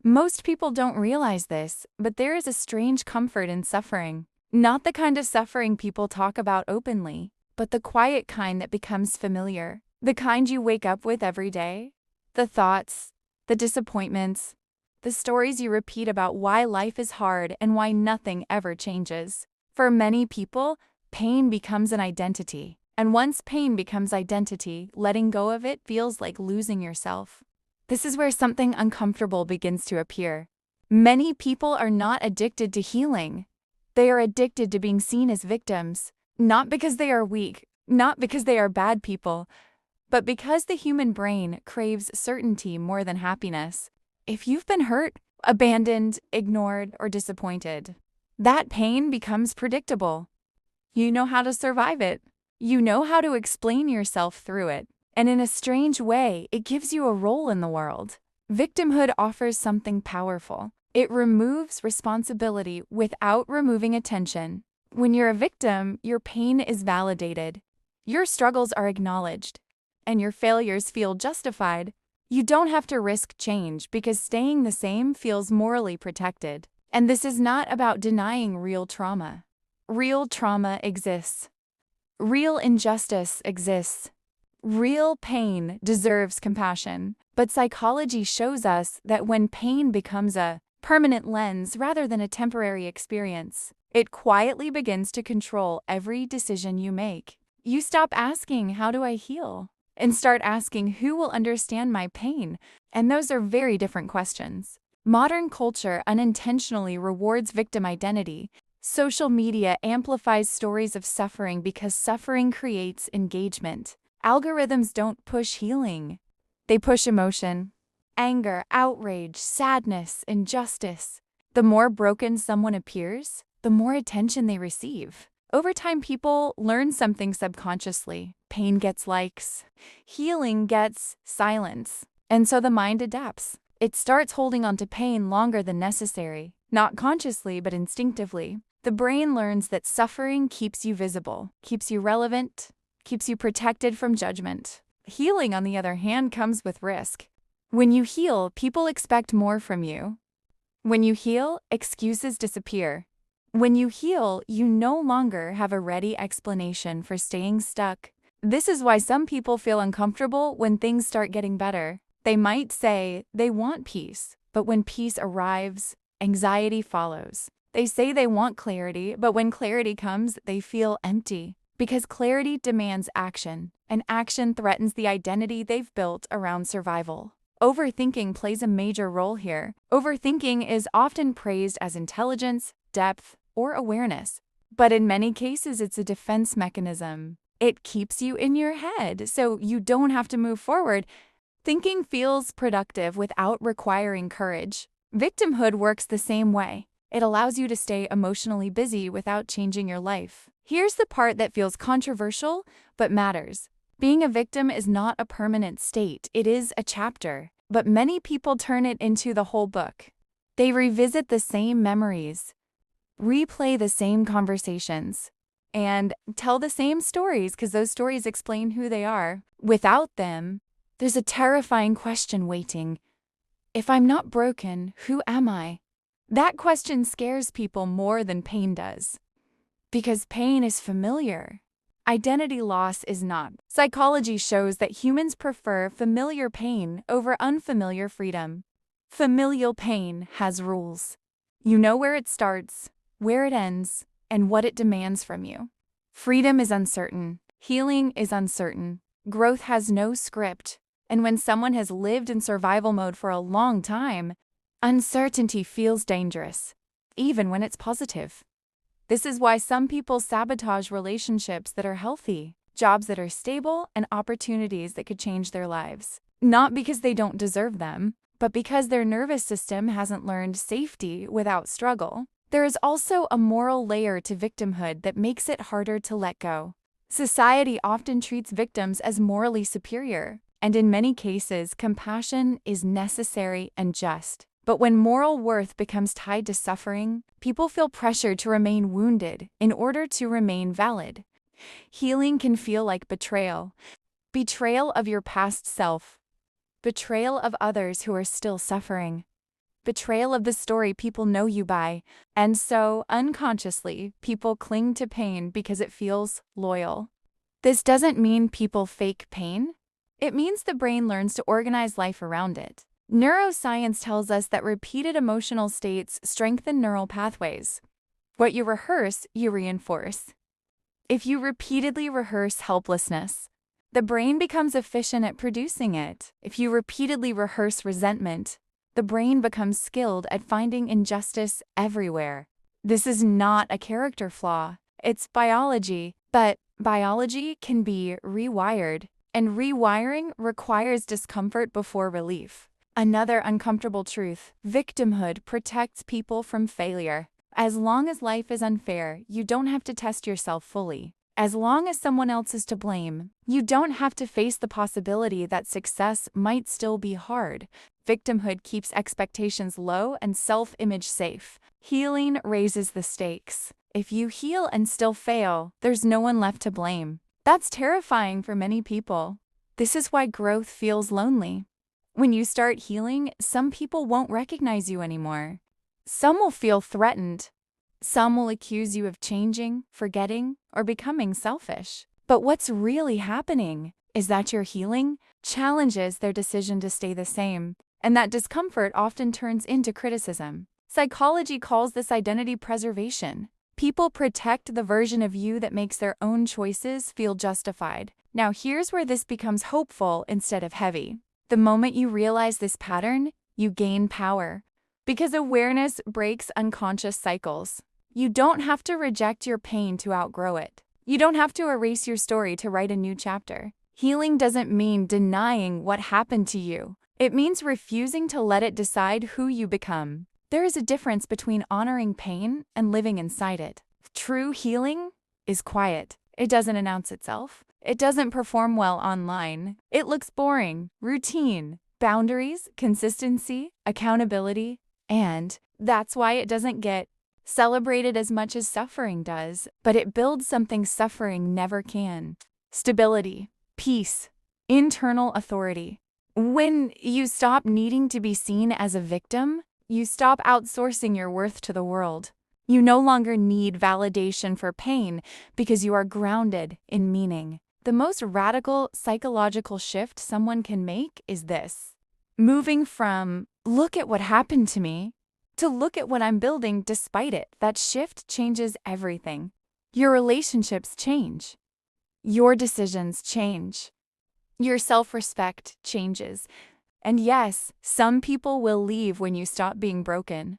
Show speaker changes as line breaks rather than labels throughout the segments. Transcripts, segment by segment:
Most people don't realize this, but there is a strange comfort in suffering. Not the kind of suffering people talk about openly, but the quiet kind that becomes familiar. The kind you wake up with every day. The thoughts, the disappointments, the stories you repeat about why life is hard and why nothing ever changes. For many people, pain becomes an identity. And once pain becomes identity, letting go of it feels like losing yourself. This is where something uncomfortable begins to appear. Many people are not addicted to healing. They are addicted to being seen as victims, not because they are weak, not because they are bad people, but because the human brain craves certainty more than happiness. If you've been hurt, abandoned, ignored, or disappointed, that pain becomes predictable. You know how to survive it. You know how to explain yourself through it. And in a strange way, it gives you a role in the world. Victimhood offers something powerful. It removes responsibility without removing attention. When you're a victim, your pain is validated. Your struggles are acknowledged. And your failures feel justified. You don't have to risk change because staying the same feels morally protected. And this is not about denying real trauma. Real trauma exists. Real injustice exists. Real pain deserves compassion, but psychology shows us that when pain becomes a permanent lens rather than a temporary experience, it quietly begins to control every decision you make. You stop asking, "How do I heal?" and start asking, "Who will understand my pain?" And those are very different questions. Modern culture unintentionally rewards victim identity. Social media amplifies stories of suffering because suffering creates engagement. Algorithms don't push healing. They push emotion, anger, outrage, sadness, injustice. The more broken someone appears, the more attention they receive. Over time, people learn something subconsciously. Pain gets likes. Healing gets silence. And so the mind adapts. It starts holding on to pain longer than necessary, not consciously but instinctively. The brain learns that suffering keeps you visible, keeps you relevant, keeps you protected from judgment. Healing, on the other hand, comes with risk. When you heal, people expect more from you. When you heal, excuses disappear. When you heal, you no longer have a ready explanation for staying stuck. This is why some people feel uncomfortable when things start getting better. They might say they want peace, but when peace arrives, anxiety follows. They say they want clarity, but when clarity comes, they feel empty. Because clarity demands action, and action threatens the identity they've built around survival. Overthinking plays a major role here. Overthinking is often praised as intelligence, depth, or awareness. But in many cases, it's a defense mechanism. It keeps you in your head, so you don't have to move forward. Thinking feels productive without requiring courage. Victimhood works the same way. It allows you to stay emotionally busy without changing your life. Here's the part that feels controversial, but matters. Being a victim is not a permanent state, it is a chapter. But many people turn it into the whole book. They revisit the same memories, replay the same conversations, and tell the same stories because those stories explain who they are. Without them, there's a terrifying question waiting. If I'm not broken, who am I? That question scares people more than pain does. Because pain is familiar. Identity loss is not. Psychology shows that humans prefer familiar pain over unfamiliar freedom. Familial pain has rules. You know where it starts, where it ends, and what it demands from you. Freedom is uncertain. Healing is uncertain. Growth has no script. And when someone has lived in survival mode for a long time, uncertainty feels dangerous, even when it's positive. This is why some people sabotage relationships that are healthy, jobs that are stable, and opportunities that could change their lives. Not because they don't deserve them, but because their nervous system hasn't learned safety without struggle. There is also a moral layer to victimhood that makes it harder to let go. Society often treats victims as morally superior, and in many cases, compassion is necessary and just. But when moral worth becomes tied to suffering, people feel pressured to remain wounded in order to remain valid. Healing can feel like betrayal. Betrayal of your past self. Betrayal of others who are still suffering. betrayal of the story people know you by. And so, unconsciously, people cling to pain because it feels loyal. This doesn't mean people fake pain. It means the brain learns to organize life around it. Neuroscience tells us that repeated emotional states strengthen neural pathways. What you rehearse, you reinforce. If you repeatedly rehearse helplessness, the brain becomes efficient at producing it. If you repeatedly rehearse resentment, the brain becomes skilled at finding injustice everywhere. This is not a character flaw, it's biology, but biology can be rewired, and rewiring requires discomfort before relief. Another uncomfortable truth: victimhood protects people from failure. As long as life is unfair, you don't have to test yourself fully. As long as someone else is to blame, you don't have to face the possibility that success might still be hard. Victimhood keeps expectations low and self-image safe. Healing raises the stakes. If you heal and still fail, there's no one left to blame. That's terrifying for many people. This is why growth feels lonely. When you start healing, some people won't recognize you anymore. Some will feel threatened. Some will accuse you of changing, forgetting, or becoming selfish. But what's really happening is that your healing challenges their decision to stay the same, and that discomfort often turns into criticism. Psychology calls this identity preservation. People protect the version of you that makes their own choices feel justified. Now here's where this becomes hopeful instead of heavy. The moment you realize this pattern, you gain power. Because awareness breaks unconscious cycles. You don't have to reject your pain to outgrow it. You don't have to erase your story to write a new chapter. Healing doesn't mean denying what happened to you. It means refusing to let it decide who you become. There is a difference between honoring pain and living inside it. True healing is quiet. It doesn't announce itself. It doesn't perform well online. It looks boring, routine. Boundaries, consistency, accountability. And that's why it doesn't get celebrated as much as suffering does, but it builds something suffering never can: stability, peace, internal authority. When you stop needing to be seen as a victim, you stop outsourcing your worth to the world. You no longer need validation for pain because you are grounded in meaning. The most radical psychological shift someone can make is this: moving from "look at what happened to me" to "look at what I'm building despite it." That shift changes everything. Your relationships change. Your decisions change. Your self-respect changes. And yes, some people will leave when you stop being broken.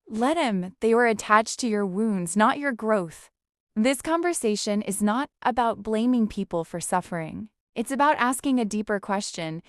Let them. They were attached to your wounds, not your growth. This conversation is not about blaming people for suffering. It's about asking a deeper question: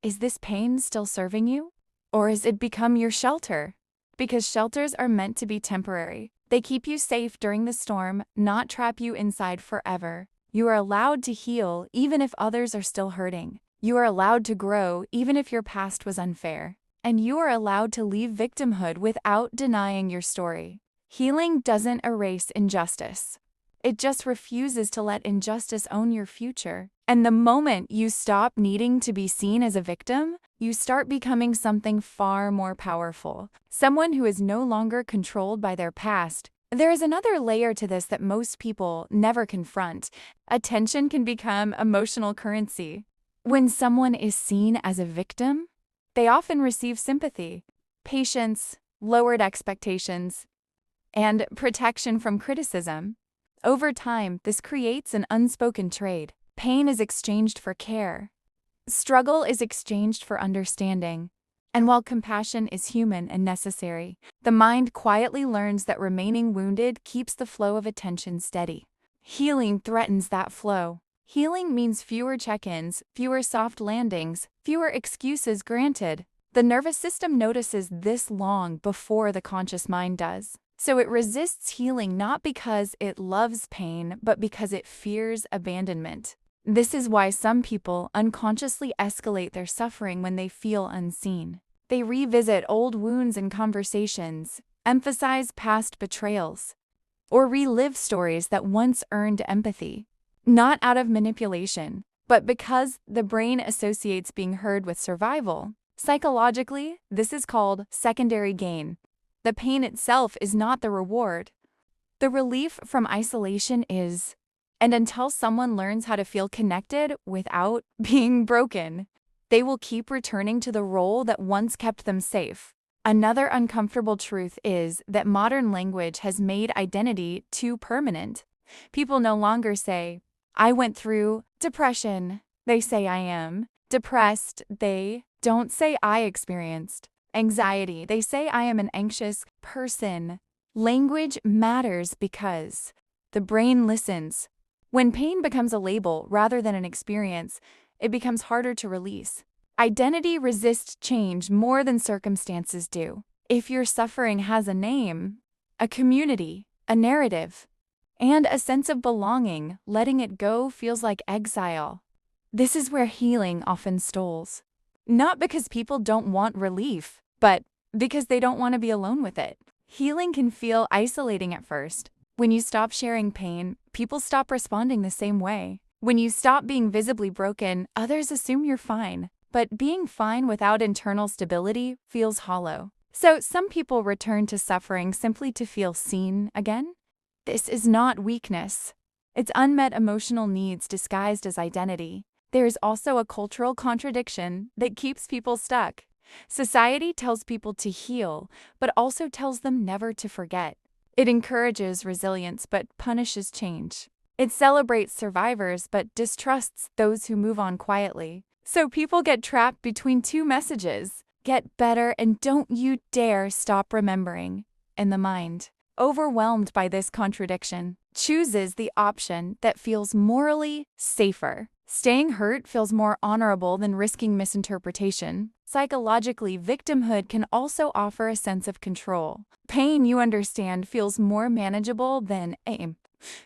is this pain still serving you? Or has it become your shelter? Because shelters are meant to be temporary. They keep you safe during the storm, not trap you inside forever. You are allowed to heal even if others are still hurting. You are allowed to grow even if your past was unfair. And you are allowed to leave victimhood without denying your story. Healing doesn't erase injustice. It just refuses to let injustice own your future. And the moment you stop needing to be seen as a victim, you start becoming something far more powerful. Someone who is no longer controlled by their past. There is another layer to this that most people never confront. Attention can become emotional currency. When someone is seen as a victim, they often receive sympathy, patience, lowered expectations, and protection from criticism. Over time, this creates an unspoken trade. Pain is exchanged for care. Struggle is exchanged for understanding. And while compassion is human and necessary, the mind quietly learns that remaining wounded keeps the flow of attention steady. Healing threatens that flow. Healing means fewer check-ins, fewer soft landings, fewer excuses granted. The nervous system notices this long before the conscious mind does. So it resists healing not because it loves pain, but because it fears abandonment. This is why some people unconsciously escalate their suffering when they feel unseen. They revisit old wounds and conversations, emphasize past betrayals, or relive stories that once earned empathy. Not out of manipulation, but because the brain associates being heard with survival. Psychologically, this is called secondary gain. The pain itself is not the reward. The relief from isolation is. And until someone learns how to feel connected without being broken, they will keep returning to the role that once kept them safe. Another uncomfortable truth is that modern language has made identity too permanent. People no longer say, I went through depression. They say I am depressed. They don't say I experienced anxiety. They say I am an anxious person. Language matters because the brain listens. When pain becomes a label rather than an experience, it becomes harder to release. Identity resists change more than circumstances do. If your suffering has a name, a community, a narrative, and a sense of belonging, letting it go feels like exile. This is where healing often stalls. Not because people don't want relief, but because they don't want to be alone with it. Healing can feel isolating at first. When you stop sharing pain, people stop responding the same way. When you stop being visibly broken, others assume you're fine. But being fine without internal stability feels hollow. So some people return to suffering simply to feel seen again. This is not weakness. It's unmet emotional needs disguised as identity. There is also a cultural contradiction that keeps people stuck. Society tells people to heal, but also tells them never to forget. It encourages resilience but punishes change. It celebrates survivors but distrusts those who move on quietly. So people get trapped between two messages: get better and don't you dare stop remembering. And the mind, overwhelmed by this contradiction, chooses the option that feels morally safer. Staying hurt feels more honorable than risking misinterpretation. Psychologically, victimhood can also offer a sense of control. Pain you understand feels more manageable than a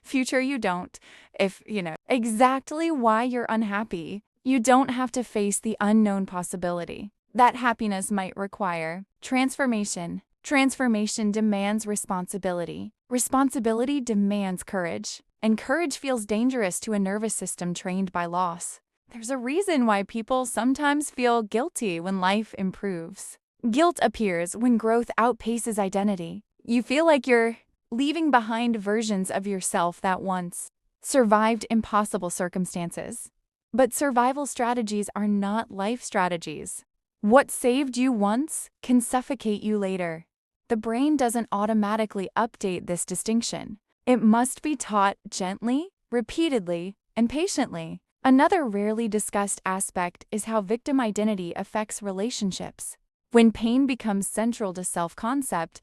future you don't. If you know exactly why you're unhappy, you don't have to face the unknown possibility that happiness might require transformation. Transformation demands responsibility. Responsibility demands courage. And courage feels dangerous to a nervous system trained by loss. There's a reason why people sometimes feel guilty when life improves. Guilt appears when growth outpaces identity. You feel like you're leaving behind versions of yourself that once survived impossible circumstances. But survival strategies are not life strategies. What saved you once can suffocate you later. The brain doesn't automatically update this distinction. It must be taught gently, repeatedly, and patiently. Another rarely discussed aspect is how victim identity affects relationships. When pain becomes central to self-concept,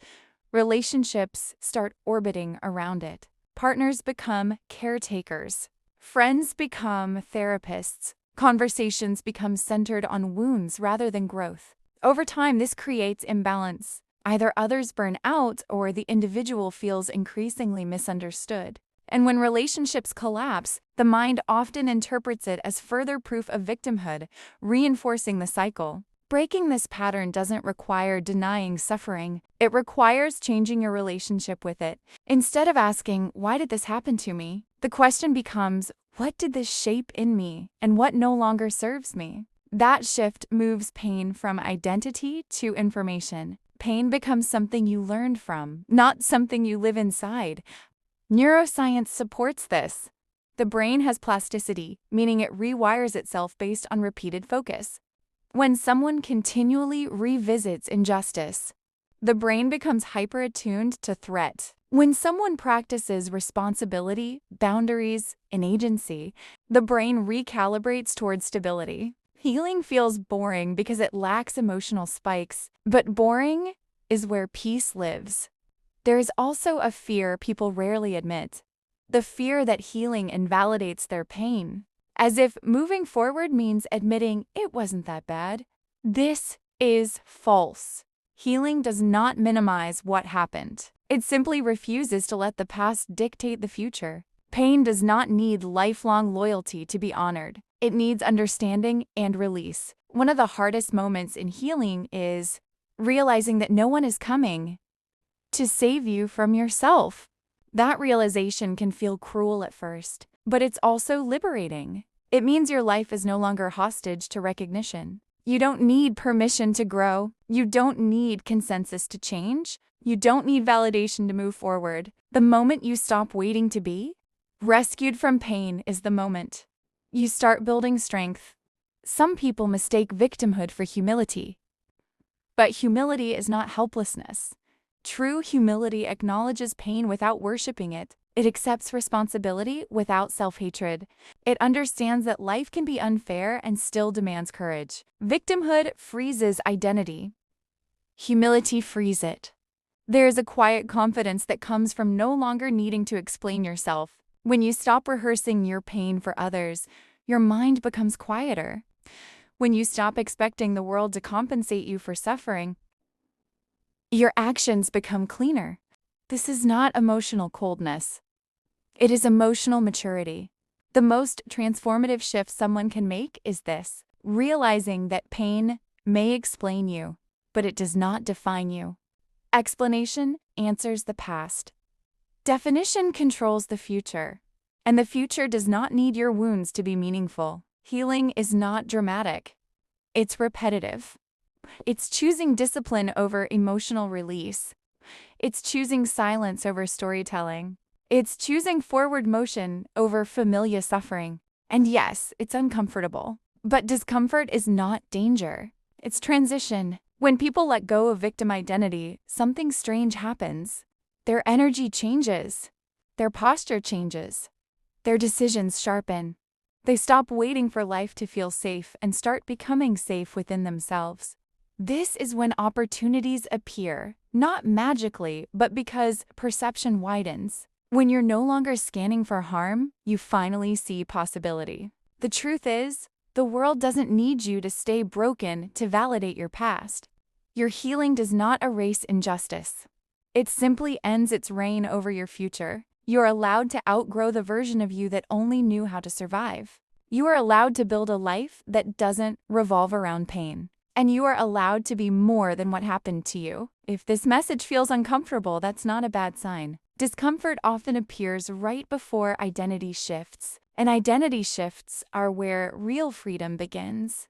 relationships start orbiting around it. Partners become caretakers. Friends become therapists. Conversations become centered on wounds rather than growth. Over time, this creates imbalance. Either others burn out or the individual feels increasingly misunderstood. And when relationships collapse, the mind often interprets it as further proof of victimhood, reinforcing the cycle. Breaking this pattern doesn't require denying suffering. It requires changing your relationship with it. Instead of asking, "Why did this happen to me?" the question becomes, "What did this shape in me, and what no longer serves me?" That shift moves pain from identity to information. Pain becomes something you learned from, not something you live inside. Neuroscience supports this. The brain has plasticity, meaning it rewires itself based on repeated focus. When someone continually revisits injustice, the brain becomes hyper-attuned to threat. When someone practices responsibility, boundaries, and agency, the brain recalibrates toward stability. Healing feels boring because it lacks emotional spikes, but boring is where peace lives. There is also a fear people rarely admit, the fear that healing invalidates their pain, as if moving forward means admitting it wasn't that bad. This is false. Healing does not minimize what happened. It simply refuses to let the past dictate the future. Pain does not need lifelong loyalty to be honored. It needs understanding and release. One of the hardest moments in healing is realizing that no one is coming to save you from yourself. That realization can feel cruel at first, but it's also liberating. It means your life is no longer hostage to recognition. You don't need permission to grow. You don't need consensus to change. You don't need validation to move forward. The moment you stop waiting to be rescued from pain is the moment you start building strength. Some people mistake victimhood for humility. But humility is not helplessness. True humility acknowledges pain without worshiping it. It accepts responsibility without self-hatred. It understands that life can be unfair and still demands courage. Victimhood freezes identity. Humility frees it. There is a quiet confidence that comes from no longer needing to explain yourself. When you stop rehearsing your pain for others, your mind becomes quieter. When you stop expecting the world to compensate you for suffering, your actions become cleaner. This is not emotional coldness. It is emotional maturity. The most transformative shift someone can make is this: realizing that pain may explain you, but it does not define you. Explanation answers the past. Definition controls the future. And the future does not need your wounds to be meaningful. Healing is not dramatic. It's repetitive. It's choosing discipline over emotional release. It's choosing silence over storytelling. It's choosing forward motion over familiar suffering. And yes, it's uncomfortable. But discomfort is not danger. It's transition. When people let go of victim identity, something strange happens. Their energy changes. Their posture changes. Their decisions sharpen. They stop waiting for life to feel safe and start becoming safe within themselves. This is when opportunities appear, not magically, but because perception widens. When you're no longer scanning for harm, you finally see possibility. The truth is, the world doesn't need you to stay broken to validate your past. Your healing does not erase injustice. It simply ends its reign over your future. You're allowed to outgrow the version of you that only knew how to survive. You are allowed to build a life that doesn't revolve around pain. And you are allowed to be more than what happened to you. If this message feels uncomfortable, that's not a bad sign. Discomfort often appears right before identity shifts. And identity shifts are where real freedom begins.